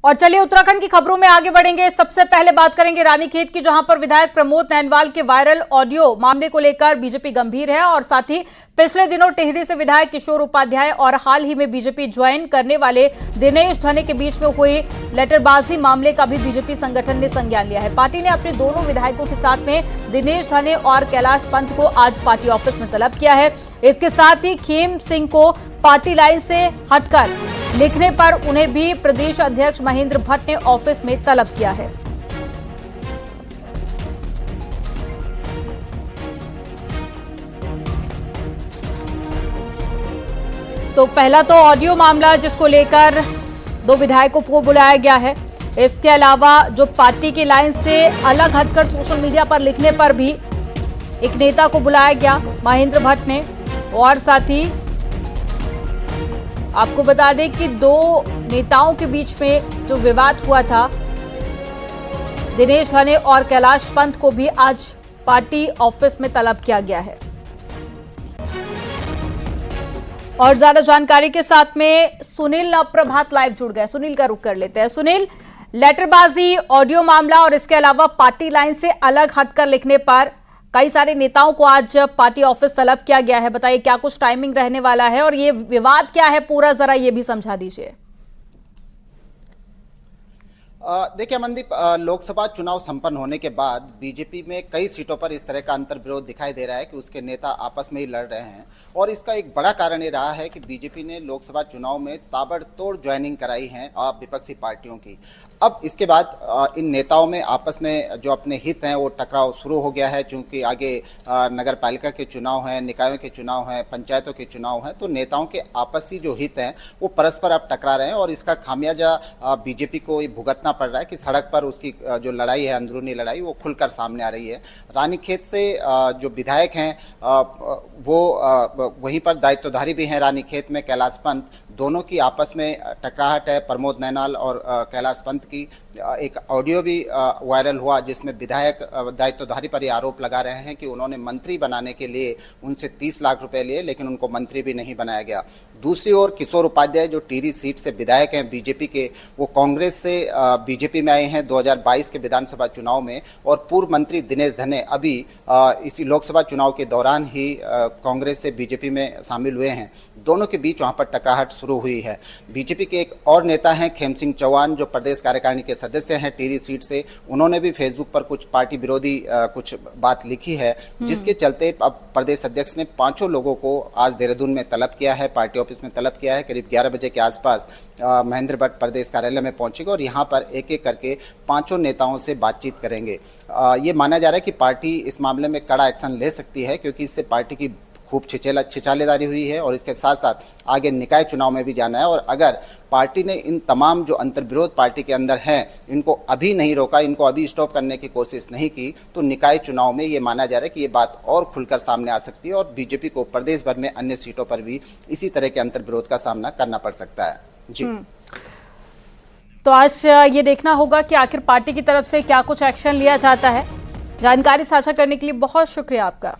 और चलिए उत्तराखंड की खबरों में आगे बढ़ेंगे। सबसे पहले बात करेंगे रानीखेत की, जहां पर विधायक प्रमोद नैनवाल के वायरल ऑडियो मामले को लेकर बीजेपी गंभीर है और साथ ही पिछले दिनों टिहरी से विधायक किशोर उपाध्याय और हाल ही में बीजेपी ज्वाइन करने वाले दिनेश धने के बीच में हुई लेटरबाजी मामले का भी बीजेपी संगठन ने संज्ञान लिया है। पार्टी ने अपने दोनों विधायकों के साथ में दिनेश धने और कैलाश पंत को आज पार्टी ऑफिस में तलब किया है। इसके साथ ही खेम सिंह को पार्टी लाइन से हटकर लिखने पर उन्हें भी प्रदेश अध्यक्ष महेंद्र भट्ट ने ऑफिस में तलब किया है। तो पहला तो ऑडियो मामला जिसको लेकर दो विधायकों को बुलाया गया है। इसके अलावा जो पार्टी की लाइन से अलग हटकर सोशल मीडिया पर लिखने पर भी एक नेता को बुलाया गया महेंद्र भट्ट ने। और साथ ही आपको बता दें कि दो नेताओं के बीच में जो विवाद हुआ था, दिनेश धने और कैलाश पंत को भी आज पार्टी ऑफिस में तलब किया गया है। और ज्यादा जानकारी के साथ में सुनील प्रभात लाइव जुड़ गए। सुनील का रुख कर लेते हैं। सुनील, लेटरबाजी, ऑडियो मामला और इसके अलावा पार्टी लाइन से अलग हटकर लिखने पर कई सारे नेताओं को आज पार्टी ऑफिस तलब किया गया है। बताइए क्या कुछ टाइमिंग रहने वाला है और ये विवाद क्या है पूरा, जरा ये भी समझा दीजिए। देखिए अमनदीप, लोकसभा चुनाव संपन्न होने के बाद बीजेपी में कई सीटों पर इस तरह का अंतर्विरोध दिखाई दे रहा है कि उसके नेता आपस में ही लड़ रहे हैं। और इसका एक बड़ा कारण ये रहा है कि बीजेपी ने लोकसभा चुनाव में ताबड़तोड़ ज्वाइनिंग कराई है विपक्षी पार्टियों की। अब इसके बाद इन नेताओं में आपस में जो अपने हित हैं वो टकराव शुरू हो गया है। चूंकि आगे नगर पालिका के चुनाव हैं, निकायों के चुनाव हैं, पंचायतों के चुनाव हैं, तो नेताओं के आपसी जो हित हैं वो परस्पर अब टकरा रहे हैं। और इसका खामियाजा बीजेपी को भुगतना पड़ रहा है कि सड़क पर उसकी जो लड़ाई है, अंदरूनी लड़ाई, वो खुलकर सामने आ रही है। रानीखेत से जो विधायक हैं वो वहीं पर दायित्वधारी भी हैं रानीखेत में, कैलाश पंत, दोनों की आपस में टकराहट है। प्रमोद नैनवाल और कैलाश पंत की एक ऑडियो भी वायरल हुआ जिसमें विधायक दायित्वधारी पर ये आरोप लगा रहे हैं कि उन्होंने मंत्री बनाने के लिए उनसे 30 लाख रुपए लिए, लेकिन उनको मंत्री भी नहीं बनाया गया। दूसरी ओर किशोर उपाध्याय जो टिहरी सीट से विधायक हैं बीजेपी के, वो कांग्रेस से बीजेपी में आए हैं 2022 के विधानसभा चुनाव में। और पूर्व मंत्री दिनेश धने अभी इसी लोकसभा चुनाव के दौरान ही कांग्रेस से बीजेपी में शामिल हुए हैं। दोनों के बीच वहाँ पर टकराहट शुरू हुई है। बीजेपी के एक और नेता हैं खेम सिंह चौहान जो प्रदेश कार्यकारिणी के सदस्य हैं टिहरी सीट से, उन्होंने भी फेसबुक पर कुछ पार्टी विरोधी कुछ बात लिखी है, जिसके चलते अब प्रदेश अध्यक्ष ने 5 लोगों को आज देहरादून में तलब किया है, पार्टी ऑफिस में तलब किया है। करीब 11 बजे के आसपास महेंद्र भट्ट प्रदेश कार्यालय में पहुंचेगा और यहाँ पर एक एक करके 5 नेताओं से बातचीत करेंगे। ये माना जा रहा है कि पार्टी इस मामले में कड़ा एक्शन ले सकती है, क्योंकि इससे पार्टी की खूब छिछालेदारी हुई है और इसके साथ साथ आगे निकाय चुनाव में भी जाना है। और अगर पार्टी ने इन तमाम जो अंतर्विरोध पार्टी के अंदर हैं इनको अभी नहीं रोका, इनको अभी स्टॉप करने की कोशिश नहीं की, तो निकाय चुनाव में ये माना जा रहा है कि ये बात और खुलकर सामने आ सकती है और बीजेपी को प्रदेश भर में अन्य सीटों पर भी इसी तरह के अंतर्विरोध का सामना करना पड़ सकता है। जी, तो आज ये देखना होगा कि आखिर पार्टी की तरफ से क्या कुछ एक्शन लिया जाता है। जानकारी साझा करने के लिए बहुत शुक्रिया आपका।